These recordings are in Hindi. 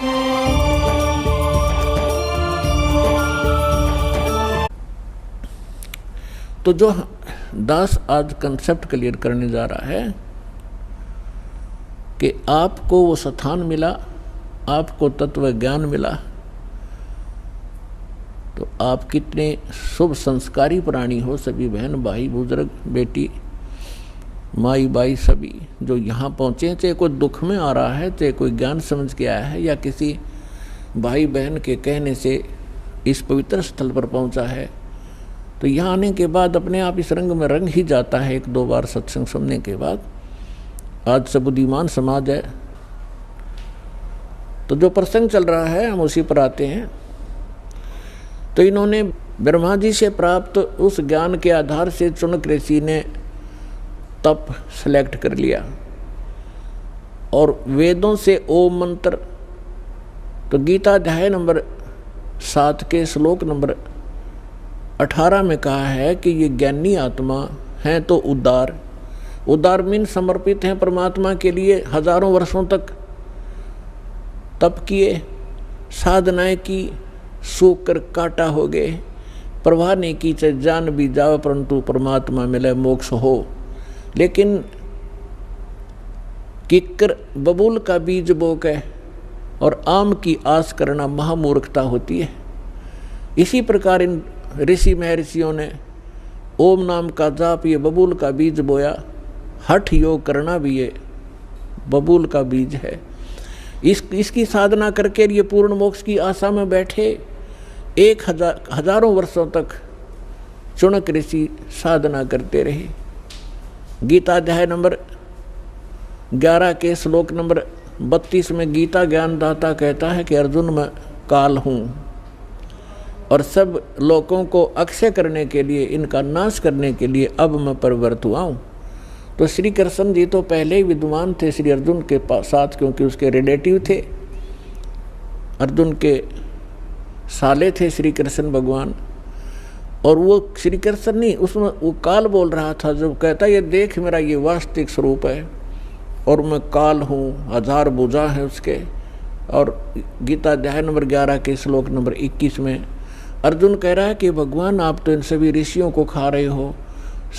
तो जो दास आज कंसेप्ट क्लियर करने जा रहा है कि आपको वो स्थान मिला, आपको तत्व ज्ञान मिला, तो आप कितने शुभ संस्कारी प्राणी हो। सभी बहन भाई बुजुर्ग बेटी माई बाई सभी जो यहाँ पहुँचे, चाहे कोई दुख में आ रहा है, चाहे कोई ज्ञान समझ के आया है, या किसी भाई बहन के कहने से इस पवित्र स्थल पर पहुँचा है, तो यहाँ आने के बाद अपने आप इस रंग में रंग ही जाता है। एक दो बार सत्संग सुनने के बाद आज सब बुद्धिमान समाज है, तो जो प्रसंग चल रहा है हम उसी पर आते हैं। तो इन्होंने ब्रह्मा जी से प्राप्त उस ज्ञान के आधार से चुनक ऋषि ने तप सेलेक्ट कर लिया और वेदों से ओम मंत्र, तो गीता अध्याय नंबर 7 के श्लोक नंबर 18 में कहा है कि ये ज्ञानी आत्मा हैं तो उदार मीन समर्पित हैं परमात्मा के लिए। हजारों वर्षों तक तप किए, साधनाएं की, सूख कर काटा हो गए, प्रवाह नहीं की, चाहे जान भी जाओ परंतु परमात्मा मिले मोक्ष हो। लेकिन किक्कर बबूल का बीज बो के और आम की आस करना महामूर्खता होती है। इसी प्रकार इन ऋषि महर्षियों ने ओम नाम का जाप ये बबूल का बीज बोया, हठ योग करना भी ये बबूल का बीज है। इसकी साधना करके ये पूर्ण मोक्ष की आशा में बैठे। हजारों वर्षों तक चुनक ऋषि साधना करते रहे। गीता अध्याय नंबर 11 के श्लोक नंबर 32 में गीता ज्ञानदाता कहता है कि अर्जुन मैं काल हूँ और सब लोगों को अक्षय करने के लिए, इनका नाश करने के लिए अब मैं प्रवृत्त हुआ हूँ। तो श्री कृष्ण जी तो पहले ही विद्वान थे श्री अर्जुन के साथ, क्योंकि उसके रिलेटिव थे, अर्जुन के साले थे श्री कृष्ण भगवान। और वो श्री कृष्ण नहीं, उसमें वो काल बोल रहा था, जब कहता ये देख मेरा ये वास्तविक स्वरूप है और मैं काल हूँ, 1000 भुजा है उसके। और गीता अध्याय नंबर 11 के श्लोक नंबर 21 में अर्जुन कह रहा है कि भगवान आप तो इन सभी ऋषियों को खा रहे हो,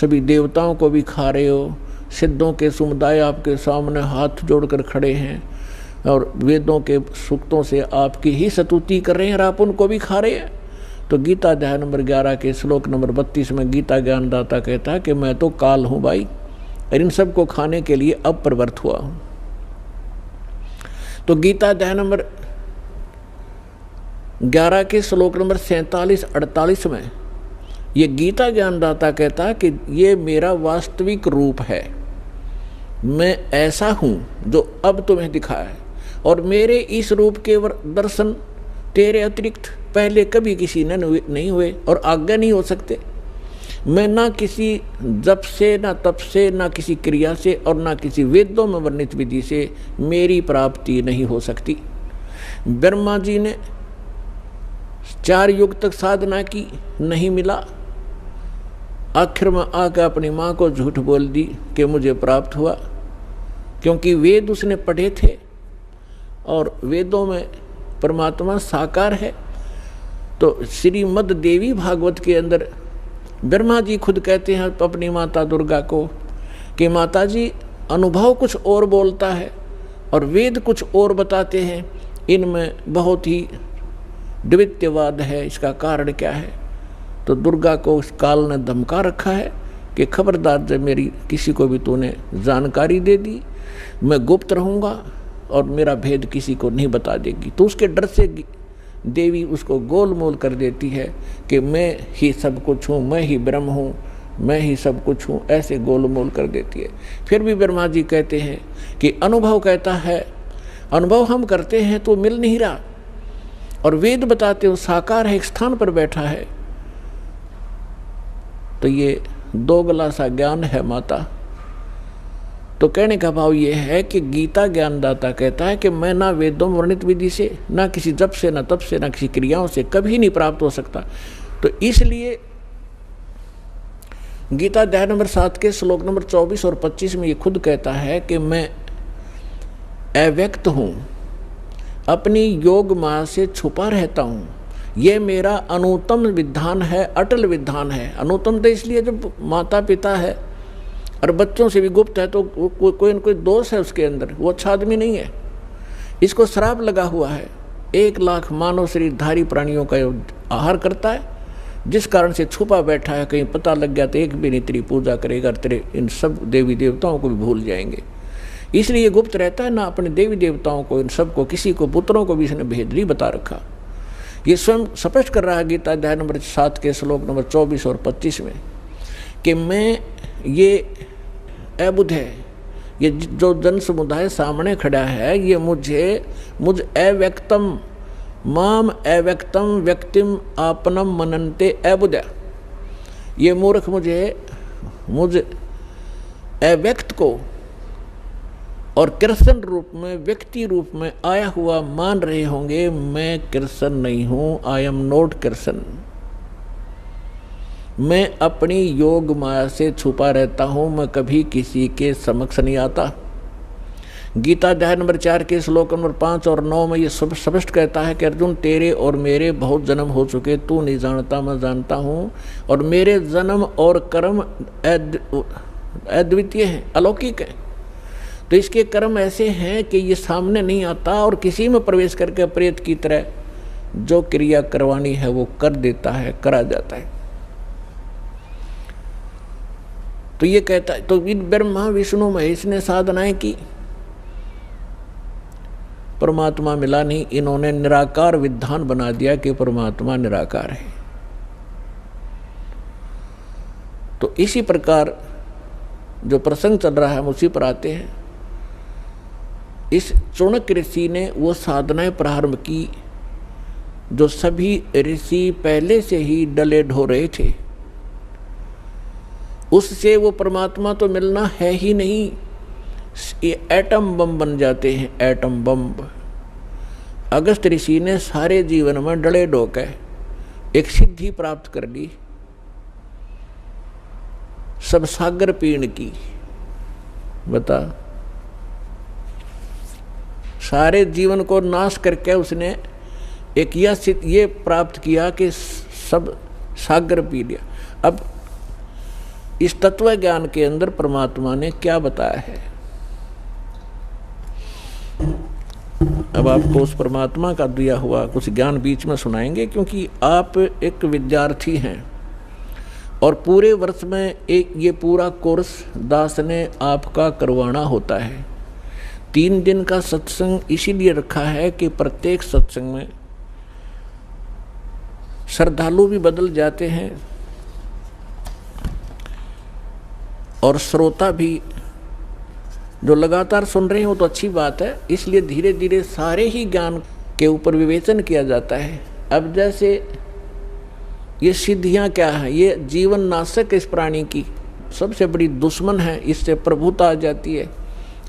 सभी देवताओं को भी खा रहे हो, सिद्धों के समुदाय आपके सामने हाथ जोड़कर खड़े हैं और वेदों के सूक्तों से आपकी ही स्तुति कर रहे हैं और आप उनको भी खा रहे हैं। तो गीता अध्याय नंबर 11 के श्लोक नंबर 32 में गीता ज्ञानदाता कहता है कि मैं तो काल हूँ भाई, और इन सब को खाने के लिए अब प्रवृत्त हुआ हूँ। तो गीता अध्याय नंबर 11 के श्लोक नंबर 47-48 में ये गीता ज्ञानदाता कहता है कि ये मेरा वास्तविक रूप है, मैं ऐसा हूँ जो अब तुम्हें दिखा है, और मेरे इस रूप के दर्शन तेरे अतिरिक्त पहले कभी किसी ने नहीं हुए और आगे नहीं हो सकते। मैं ना किसी जप से, ना तप से, ना किसी क्रिया से और ना किसी वेदों में वर्णित विधि से मेरी प्राप्ति नहीं हो सकती। ब्रह्मा जी ने 4 युग तक साधना की, नहीं मिला। आखिर में आकर अपनी माँ को झूठ बोल दी कि मुझे प्राप्त हुआ, क्योंकि वेद उसने पढ़े थे और वेदों में परमात्मा साकार है। तो श्रीमद् देवी भागवत के अंदर ब्रह्मा जी खुद कहते हैं अपनी माता दुर्गा को कि माता जी अनुभव कुछ और बोलता है और वेद कुछ और बताते हैं, इनमें बहुत ही द्वितीयवाद है, इसका कारण क्या है। तो दुर्गा को उस काल ने धमका रखा है कि खबरदार जब मेरी किसी को भी तूने जानकारी दे दी, मैं गुप्त रहूँगा और मेरा भेद किसी को नहीं बता देगी। तो उसके डर से देवी उसको गोलमोल कर देती है कि मैं ही सब कुछ हूँ, मैं ही ब्रह्म हूँ, मैं ही सब कुछ हूँ, ऐसे गोलमोल कर देती है। फिर भी ब्रह्मा जी कहते हैं कि अनुभव कहता है, अनुभव हम करते हैं तो मिल नहीं रहा, और वेद बताते हो साकार है, एक स्थान पर बैठा है। तो ये दोगला सा ज्ञान है माता। तो कहने का भाव ये है कि गीता ज्ञानदाता कहता है कि मैं ना वेदों में वर्णित विधि से, ना किसी जप से, ना तप से, ना किसी क्रियाओं से कभी नहीं प्राप्त हो सकता। तो इसलिए गीता अध्याय नंबर 7 के श्लोक नंबर 24 और 25 में ये खुद कहता है कि मैं अव्यक्त हूँ, अपनी योग माया से छुपा रहता हूँ। ये मेरा अनुत्तम विधान है, अटल विधान है। अनुत्तम तो इसलिए जब माता पिता है और बच्चों से भी गुप्त है तो कोई न कोई दोष है उसके अंदर, वो अच्छा आदमी नहीं है। इसको श्राप लगा हुआ है। 1 लाख मानव शरीरधारी प्राणियों का आहार करता है, जिस कारण से छुपा बैठा है। कहीं पता लग गया तो एक भी नहीं तेरी पूजा करेगा, तेरे इन सब देवी देवताओं को भी भूल जाएंगे। इसलिए गुप्त रहता है ना, अपने देवी देवताओं को, इन सबको, किसी को, पुत्रों को भी इसने भेद नहीं बता रखा। ये स्वयं स्पष्ट कर रहा है गीता अध्याय नंबर 7 के श्लोक नंबर 24 और 25 में कि मैं ये अबुध है, ये जो जन समुदाय सामने खड़ा है, ये मुझ अव्यक्तम माम अव्यक्तम व्यक्तिम आपनम मनन्ते अबुध। ये मूर्ख मुझ अव्यक्त को और कृष्ण रूप में, व्यक्ति रूप में आया हुआ मान रहे होंगे। मैं कृष्ण नहीं हूँ, आई एम नॉट कृष्ण। मैं अपनी योग माया से छुपा रहता हूँ, मैं कभी किसी के समक्ष नहीं आता। गीता अध्याय नंबर 4 के श्लोक नंबर 5 और 9 में ये स्पष्ट कहता है कि अर्जुन, तेरे और मेरे बहुत जन्म हो चुके, तू नहीं जानता, मैं जानता हूँ। और मेरे जन्म और कर्म अद्वितीय हैं, अलौकिक हैं। तो इसके कर्म ऐसे हैं कि ये सामने नहीं आता और किसी में प्रवेश करके प्रेत की तरह जो क्रिया करवानी है वो कर देता है, करा जाता है। तो ये कहता है, तो ब्रह्मा विष्णु महेश ने साधनाएं की, परमात्मा मिला नहीं। इन्होंने निराकार विधान बना दिया कि परमात्मा निराकार है। तो इसी प्रकार जो प्रसंग चल रहा है हम उसी पर आते हैं। इस चाणक्य ऋषि ने वो साधनाएं प्रारंभ की जो सभी ऋषि पहले से ही डले ढो रहे थे। उससे वो परमात्मा तो मिलना है ही नहीं, ये एटम बम बन जाते हैं, एटम बम। अगस्त ऋषि ने सारे जीवन में डले ढोके एक सिद्धि प्राप्त कर ली, सब सागर पीण की। बता, सारे जीवन को नाश करके उसने एक ये प्राप्त किया कि सब सागर पी लिया। अब इस तत्व ज्ञान के अंदर परमात्मा ने क्या बताया है, अब आपको उस परमात्मा का दिया हुआ कुछ ज्ञान बीच में सुनाएंगे, क्योंकि आप एक विद्यार्थी हैं और पूरे वर्ष में एक ये पूरा कोर्स दास ने आपका करवाना होता है। 3 दिन का सत्संग इसीलिए रखा है कि प्रत्येक सत्संग में श्रद्धालु भी बदल जाते हैं और श्रोता भी जो लगातार सुन रहे हैं, वो तो अच्छी बात है। इसलिए धीरे धीरे सारे ही ज्ञान के ऊपर विवेचन किया जाता है। अब जैसे ये सिद्धियां क्या है, ये जीवन नाशक इस प्राणी की सबसे बड़ी दुश्मन है। इससे प्रभुता आ जाती है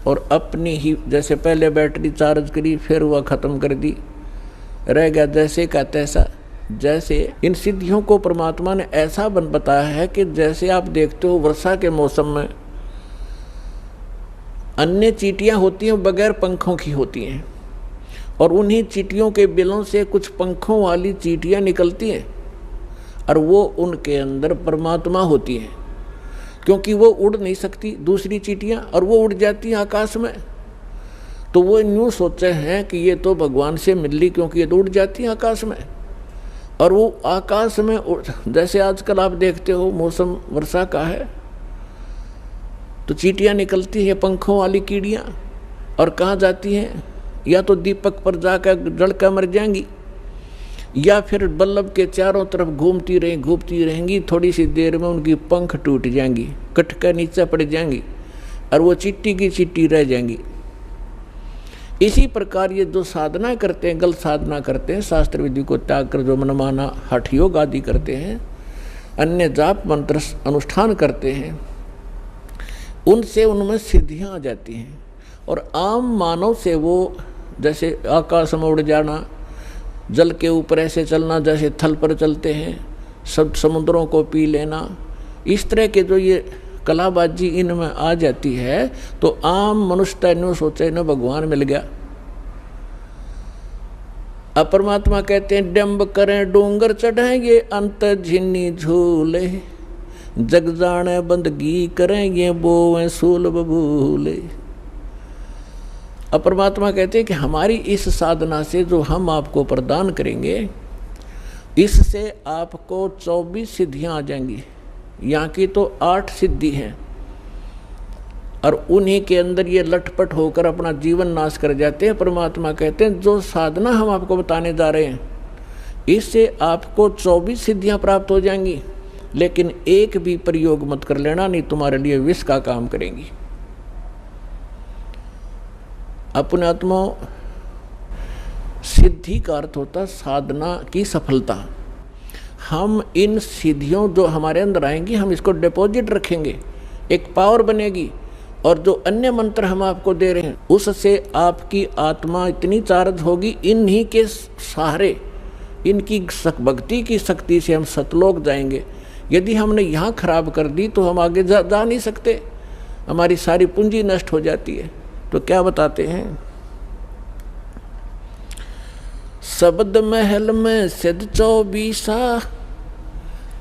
और अपनी ही, जैसे पहले बैटरी चार्ज करी फिर वह ख़त्म कर दी, रह गया जैसे का तैसा। जैसे इन सिद्धियों को परमात्मा ने ऐसा बताया है कि जैसे आप देखते हो वर्षा के मौसम में अन्य चींटियां होती हैं, बगैर पंखों की होती हैं, और उन्हीं चींटियों के बिलों से कुछ पंखों वाली चींटियां निकलती हैं और वो उनके अंदर परमात्मा होती हैं, क्योंकि वो उड़ नहीं सकती दूसरी चींटियां, और वो उड़ जाती हैं आकाश में। तो वो यूँ सोचे हैं कि ये तो भगवान से मिल ली, क्योंकि ये तो उड़ जाती हैं आकाश में। और वो आकाश में जैसे आजकल आप देखते हो मौसम वर्षा का है, तो चींटियां निकलती हैं पंखों वाली कीड़ियां, और कहाँ जाती हैं, या तो दीपक पर जाकर जल कर मर जाएंगी, या फिर बल्लभ के चारों तरफ घूमती रहेंगी। थोड़ी सी देर में उनकी पंख टूट जाएंगी, कट कर नीचे पड़ जाएंगी, और वो चिट्टी की चिट्टी रह जाएंगी। इसी प्रकार ये जो साधना करते हैं, गलत साधना करते हैं, शास्त्र विधि को त्याग कर जो मनमाना हठ योग आदि करते हैं, अन्य जाप मंत्र अनुष्ठान करते हैं, उनसे उनमें सिद्धियां आ जाती हैं। और आम मानव से वो जैसे आकाश में उड़ जाना, जल के ऊपर ऐसे चलना जैसे थल पर चलते हैं, सब समुद्रों को पी लेना, इस तरह के जो ये कलाबाजी इनमें आ जाती है, तो आम मनुष्य न सोचे न भगवान मिल गया। अब परमात्मा कहते हैं डंब करें डूंगर चढ़ेंगे अंत झिन्नी झूले, जग जाने बंदगी करेंगे बोवें सूल बबूले। अब परमात्मा कहते हैं कि हमारी इस साधना से जो हम आपको प्रदान करेंगे, इससे आपको 24 सिद्धियां आ जाएंगी। यहाँ की तो 8 सिद्धि हैं और उन्हीं के अंदर ये लटपट होकर अपना जीवन नाश कर जाते हैं। परमात्मा कहते हैं जो साधना हम आपको बताने जा रहे हैं, इससे आपको 24 सिद्धियां प्राप्त हो जाएंगी, लेकिन एक भी प्रयोग मत कर लेना, नहीं तुम्हारे लिए विष का काम करेंगी। अपने आत्मा सिद्धि का अर्थ होता साधना की सफलता। हम इन सिद्धियों जो हमारे अंदर आएंगी, हम इसको डिपॉजिट रखेंगे, एक पावर बनेगी। और जो अन्य मंत्र हम आपको दे रहे हैं, उससे आपकी आत्मा इतनी चार्ज होगी, इन्हीं के सहारे, इनकी भक्ति की शक्ति से हम सतलोक जाएंगे। यदि हमने यहाँ खराब कर दी तो हम आगे जा नहीं सकते, हमारी सारी पूंजी नष्ट हो जाती है। तो क्या बताते हैं, शब्द महल में सिद्ध 24,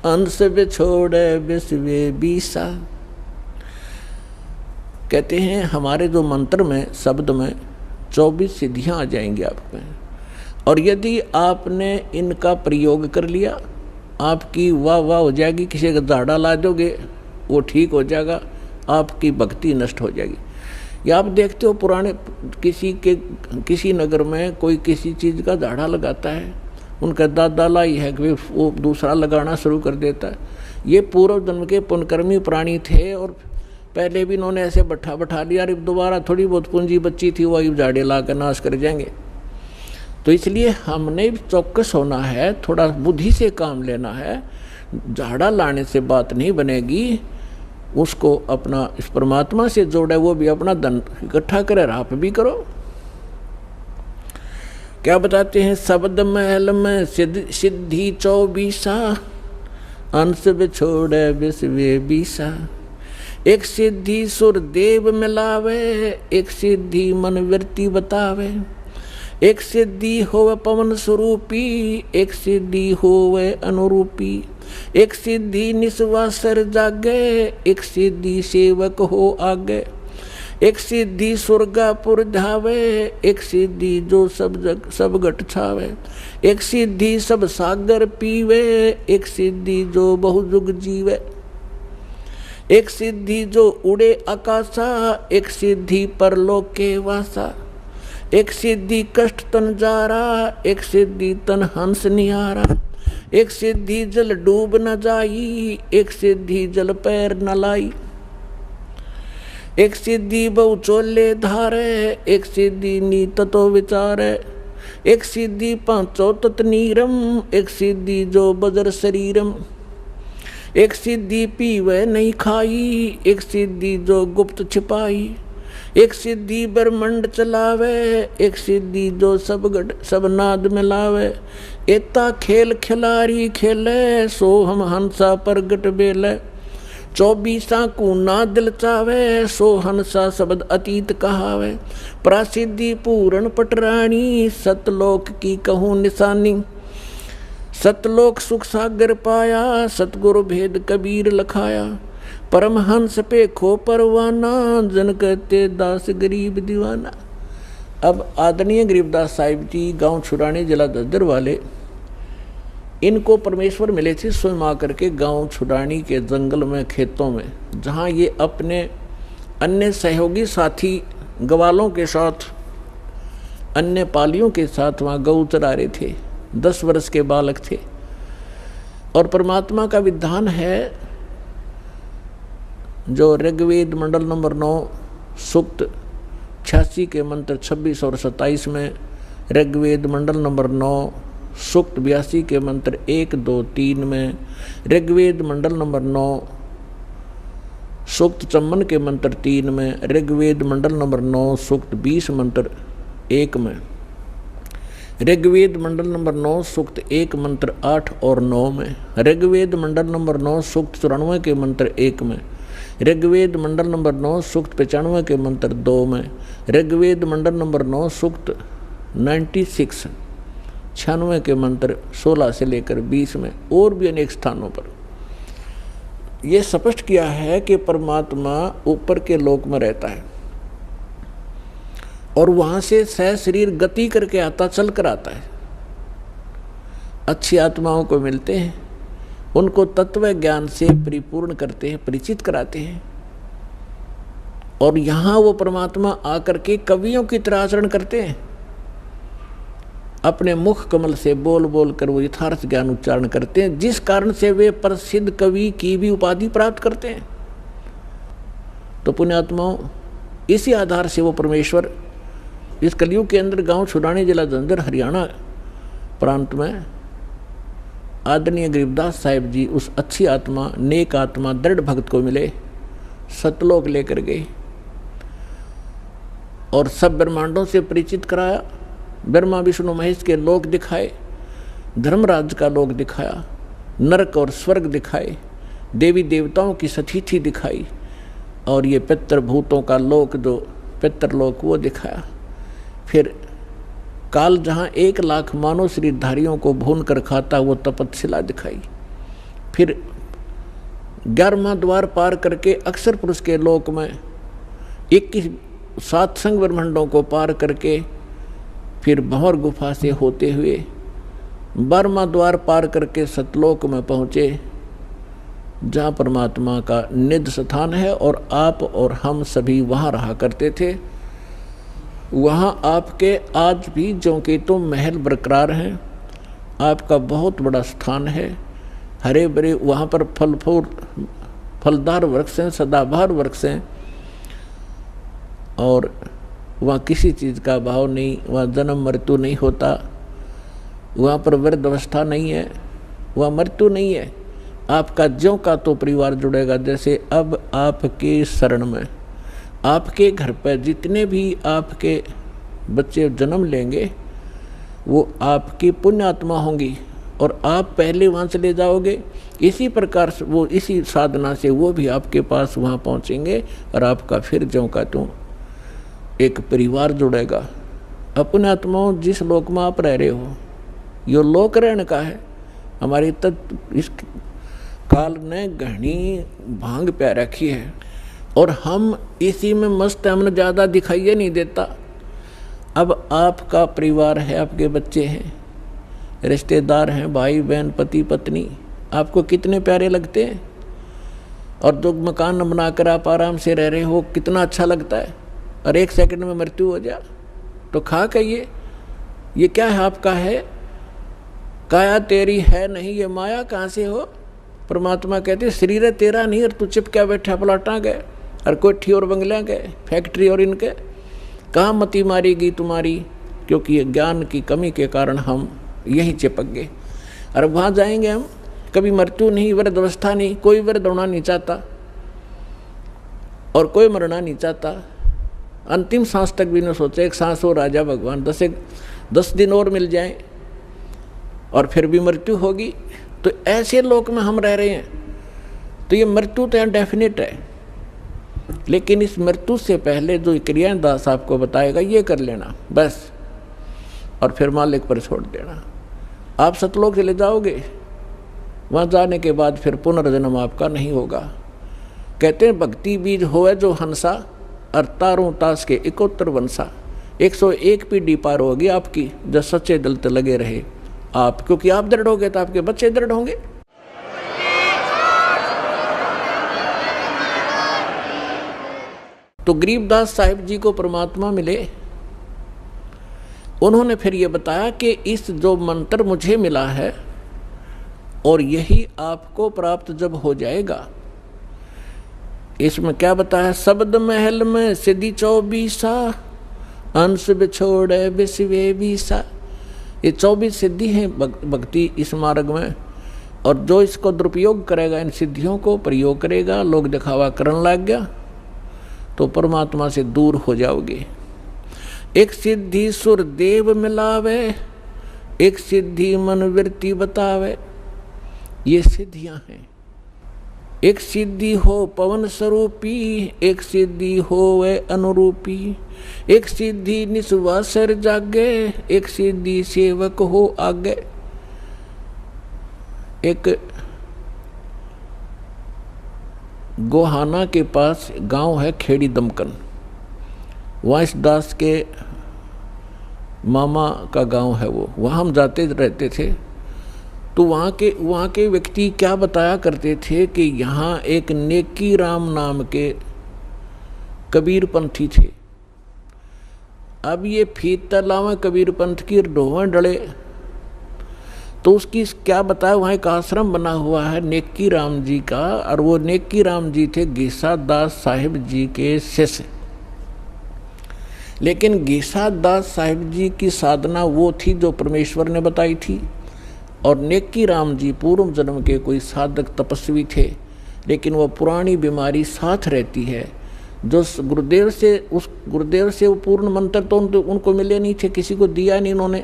अंश बिछोड़े विश्वे 20। कहते हैं हमारे जो मंत्र में, शब्द में 24 सिद्धियां आ जाएंगी आप में, और यदि आपने इनका प्रयोग कर लिया, आपकी वाह वाह हो जाएगी। किसी का झाड़ा ला दोगे वो ठीक हो जाएगा, आपकी भक्ति नष्ट हो जाएगी। या आप देखते हो पुराने किसी नगर में कोई किसी चीज़ का झाड़ा लगाता है, उनका दादा लाई है कि वो दूसरा लगाना शुरू कर देता है। ये पूर्व जन्म के पुण्यकर्मी प्राणी थे और पहले भी इन्होंने ऐसे बैठा लिया, और दोबारा थोड़ी बहुत पूंजी बची थी, वही झाड़े ला कर नाश कर जाएंगे। तो इसलिए हमने चौकस होना है, थोड़ा बुद्धि से काम लेना है। झाड़ा लाने से बात नहीं बनेगी, उसको अपना इस परमात्मा से जोड़े, वो भी अपना धन इकट्ठा करे, आप भी करो। क्या बताते हैं, शब्द महल में सिद्धि 24, अंश बिछोड़े विश्वे 20। एक सिद्धि सुर देव मिलावे, एक सिद्धि मन वृत्ति बतावे। एक सिद्धि होवे पवन स्वरूपी, एक सिद्धि होवे अनुरूपी। एक सिद्धि निस्वासर जागे, एक सिद्धि सेवक हो आगे। एक सिद्धि स्वर्गापुर धावे, एक सिद्धि जो सब घट छावे। एक सिद्धि सब सागर पीवे, एक सिद्धि जो बहुजुग जीवे। एक सिद्धि जो उड़े आकाशा, एक सिद्धि परलोक के वासा। एक सिद्धि कष्ट तन जारा, एक सिद्धि तन हंस निहारा। एक सिद्धि जल डूब न जाई, एक सिद्धि जल पैर न लाई। एक सिद्धि बहु चोले धारे, एक सिद्धि नीत तो विचारे। एक सिद्धि पांचो तत् नीरम, एक सिद्धि जो बजर शरीरम। एक सिद्धि पीवे नहीं खाई, एक सिद्धि जो गुप्त छिपाई। एक सिद्धि ब्रह्मंड चलावे, एक सिद्धि जो सब नाद मिलावे। एता खेल खिलारी खेले, सो हम हंसा प्रगट बेले। 24 को ना दिल चावे, सो हंसा शब्द अतीत कहावे। प्रासिद्धि पूर्ण पटरानी, सतलोक की कहूँ निशानी। सतलोक सुख सागर पाया, सतगुरु भेद कबीर लखाया। परमहंस पे खो परवाना, जन कहते दास गरीब दीवाना। अब आदरणीय गरीबदास साहिब जी गांव छुड़ानी जिला दद्दर वाले, इनको परमेश्वर मिले थे स्वयं आकर के गांव छुड़ानी के जंगल में, खेतों में, जहां ये अपने अन्य सहयोगी साथी ग्वालों के साथ, अन्य पालियों के साथ वहाँ गऊ चरा रहे थे। 10 वर्ष के बालक थे। और परमात्मा का विधान है जो ऋग्वेद मंडल नंबर 9 सूक्त 86 के मंत्र 26 और 27 में, ऋग्वेद मंडल नंबर 9 सूक्त 82 के मंत्र 1, 2, 3 में, ऋग्वेद मंडल नंबर 9 सूक्त 54 के मंत्र 3 में, ऋग्वेद मंडल नंबर 9 सूक्त 20 मंत्र 1 में, ऋग्वेद मंडल नंबर 9 सूक्त 1 मंत्र 8 और 9 में, ऋग्वेद मंडल नंबर 9 सूक्त 94 के मंत्र 1 में, ऋग्वेद मंडल नंबर 9 सूक्त 95 के मंत्र 2 में, ऋग्वेद मंडल नंबर 9 सूक्त 96 96 के मंत्र 16 से लेकर 20 में और भी अनेक स्थानों पर यह स्पष्ट किया है कि परमात्मा ऊपर के लोक में रहता है और वहां से सह शरीर गति करके आता, चल कर आता है। अच्छी आत्माओं को मिलते हैं, उनको तत्व ज्ञान से परिपूर्ण करते हैं, परिचित कराते हैं और यहाँ वो परमात्मा आकर के कवियों की तरह आचरण करते हैं। अपने मुख कमल से बोल बोल कर वो यथार्थ ज्ञान उच्चारण करते हैं, जिस कारण से वे प्रसिद्ध कवि की भी उपाधि प्राप्त करते हैं। तो पुण्यात्माओं, इसी आधार से वो परमेश्वर इस कलयुग के अंदर गांव छुड़ाने जिला झज्जर हरियाणा प्रांत में आदरणीय गरीबदास साहिब जी उस अच्छी आत्मा, नेक आत्मा, दृढ़ भक्त को मिले, सतलोक लेकर गए और सब ब्रह्मांडों से परिचित कराया। ब्रह्मा विष्णु महेश के लोक दिखाए, धर्मराज का लोक दिखाया, नरक और स्वर्ग दिखाए, देवी देवताओं की सतीथि दिखाई और ये पितृभूतों का लोक, जो पितृलोक, वो दिखाया। फिर काल जहाँ 1 लाख मानव शरीरधारियों को भून कर खाता, वो तपतशिला दिखाई। फिर 11वां द्वार पार करके अक्षर पुरुष के लोक में 21 7 संग ब्रह्मांडों को पार करके फिर भंवर गुफा से होते हुए 12वां द्वार पार करके सतलोक में पहुँचे, जहाँ परमात्मा का निज स्थान है और आप और हम सभी वहाँ रहा करते थे। वहाँ आपके आज भी ज्यों के तो महल बरकरार हैं, आपका बहुत बड़ा स्थान है। हरे भरे वहाँ पर फलदार वृक्ष हैं, सदाबहार वृक्ष हैं और वहाँ किसी चीज़ का भाव नहीं, वहाँ जन्म मृत्यु नहीं होता, वहाँ पर वृद्ध अवस्था नहीं है, वहाँ मृत्यु नहीं है। आपका ज्यों का तो परिवार जुड़ेगा। जैसे अब आपके शरण में, आपके घर पर जितने भी आपके बच्चे जन्म लेंगे वो आपकी पुण्य आत्मा होंगी और आप पहले वहाँ चले जाओगे। इसी प्रकार से वो, इसी साधना से वो भी आपके पास वहाँ पहुँचेंगे और आपका फिर ज्यों का त्यों एक परिवार जुड़ेगा। अपने आत्माओं, जिस लोक में आप रह रहे हो, यो लोक रहने का है। हमारी तत्व इस काल ने घनी भांग प्या रखी है और हम इसी में मस्त, हमने ज़्यादा दिखाइए नहीं देता। अब आपका परिवार है, आपके बच्चे हैं, रिश्तेदार हैं, भाई बहन, पति पत्नी, आपको कितने प्यारे लगते हैं और जो मकान बनाकर आप आराम से रह रहे हो, कितना अच्छा लगता है। और 1 सेकंड में मृत्यु हो जा तो खा कहिए, ये क्या है? आपका है, काया तेरी है नहीं, ये माया कहाँ से हो? परमात्मा कहते शरीर तेरा नहीं और तू चिपक्या बैठा प्लाटा गए और कोठी और बंगला गए, फैक्ट्री और इनके, कहाँ मती मारेगी तुम्हारी? क्योंकि ये ज्ञान की कमी के कारण हम यही चिपक गए। और वहाँ जाएंगे हम, कभी मृत्यु नहीं, वृद्ध अवस्था नहीं, कोई वृद्ध होना नहीं चाहता और कोई मरना नहीं चाहता। अंतिम सांस तक भी न सोचे, एक सांस हो राजा भगवान, 10 दिन और मिल जाएं और फिर भी मृत्यु होगी। तो ऐसे लोक में हम रह रहे हैं। तो ये मृत्यु तो यहाँ डेफिनेट है, लेकिन इस मृत्यु से पहले जो क्रियाएं दास आपको बताएगा, ये कर लेना बस, और फिर मालिक पर छोड़ देना। आप सतलोक चले जाओगे, वहाँ जाने के बाद फिर पुनर्जन्म आपका नहीं होगा। कहते हैं भक्ति बीज होए जो हंसा और तारों तास के 71 वंशा। 101 पीढ़ी पार होगी आपकी, जब सच्चे दिल से लगे रहे आप, क्योंकि आप दृढ़ होंगे तो आपके बच्चे दृढ़ होंगे। तो गरीबदास साहिब जी को परमात्मा मिले। उन्होंने फिर ये बताया कि इस जो मंत्र मुझे मिला है और यही आपको प्राप्त जब हो जाएगा, इसमें क्या बताया? शब्द महल में सिद्धि 24 अंश बिछोड़े विश्वे बीसा। ये 24 सिद्धि हैं भक्ति इस मार्ग में, और जो इसको दुरुपयोग करेगा, इन सिद्धियों को प्रयोग करेगा, लोग दिखावा करने लग गया तो परमात्मा से दूर हो जाओगे। एक सिद्धि सुर देव मिलावे, एक सिद्धि मन वृत्ति बतावे। ये सिद्धियां हैं। एक सिद्धि हो पवन स्वरूपी, एक सिद्धि हो वे अनुरूपी, एक सिद्धि निस्वासर जागे, एक सिद्धि सेवक हो आगे। एक गोहाना के पास गांव है खेड़ी दमकन, वांस दास के मामा का गांव है वो, वहाँ हम जाते रहते थे। तो वहाँ के व्यक्ति क्या बताया करते थे कि यहाँ एक नेकी राम नाम के कबीर पंथी थे। अब ये फीत तलावा कबीर पंथ की ढोवन डले, तो उसकी क्या बताया, वहाँ एक आश्रम बना हुआ है नेकी राम जी का, और वो नेकी राम जी थे गीसा दास साहिब जी के शिष्य। लेकिन गीसा दास साहिब जी की साधना वो थी जो परमेश्वर ने बताई थी, और नेकी राम जी पूर्व जन्म के कोई साधक तपस्वी थे, लेकिन वो पुरानी बीमारी साथ रहती है। जो गुरुदेव से वो पूर्ण मंत्र तो उनको मिले नहीं थे, किसी को दिया नहीं उन्होंने,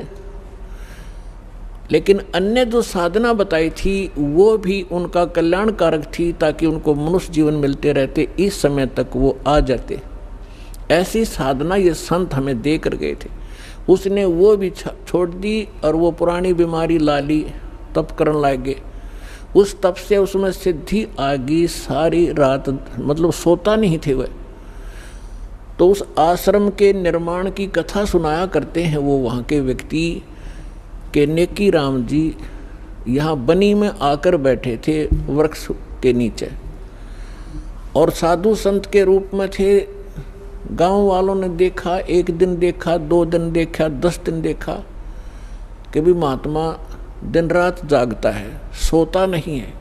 लेकिन अन्य जो साधना बताई थी वो भी उनका कल्याणकारक थी, ताकि उनको मनुष्य जीवन मिलते रहते, इस समय तक वो आ जाते। ऐसी साधना ये संत हमें दे कर गए थे। उसने वो भी छोड़ दी और वो पुरानी बीमारी ला ली, तप करने लगे। उस तप से उसमें सिद्धि आ गई, सारी रात मतलब सोता नहीं थे वह। तो उस आश्रम के निर्माण की कथा सुनाया करते हैं वो वहाँ के व्यक्ति के नेकी राम जी यहाँ बनी में आकर बैठे थे वृक्ष के नीचे, और साधु संत के रूप में थे। गांव वालों ने देखा, एक दिन देखा, 2 दिन देखा, 10 दिन देखा कि भी महात्मा दिन रात जागता है, सोता नहीं है।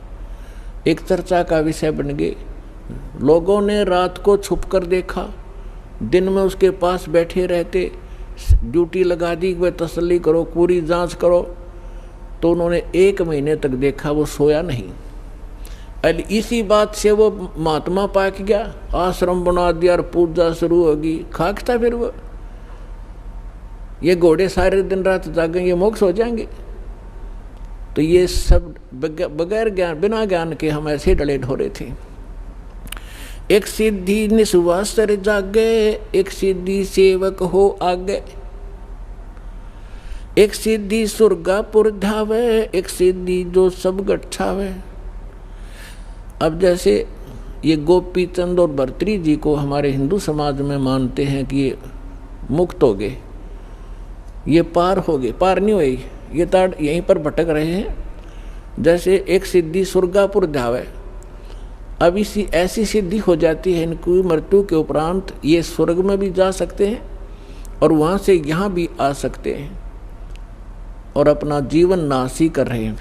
एक चर्चा का विषय बन गए। लोगों ने रात को छुप कर देखा, दिन में उसके पास बैठे रहते, ड्यूटी लगा दी, वह तसल्ली करो, पूरी जांच करो। तो उन्होंने 1 महीने तक देखा, वो सोया नहीं। इसी बात से वो महात्मा पाक गया, आश्रम बना दिया और पूजा शुरू होगी। खाकता फिर वो, ये घोड़े सारे दिन रात जागेंगे, ये मोक्ष हो जाएंगे। तो ये सब बगैर ज्ञान, बिना ज्ञान के हम ऐसे डले ढोरे थे। एक सिद्धि निस्वासर जागे, एक सिद्धि सेवक हो आगे, एक सिद्धि सुरगापुर धावे, एक सिद्धि जो सब गठावे। अब जैसे ये गोपी चंद और भर्तृ जी को हमारे हिंदू समाज में मानते हैं कि ये मुक्त हो गए, ये पार हो गए, पार नहीं हुए, ये ताड़ यहीं पर भटक रहे हैं। जैसे एक सिद्धि सुरगापुर धावे, अब इसी ऐसी सिद्धि हो जाती है इनकी मृत्यु के उपरांत ये स्वर्ग में भी जा सकते हैं और वहाँ से यहाँ भी आ सकते हैं और अपना जीवन नाशी कर रहे हैं।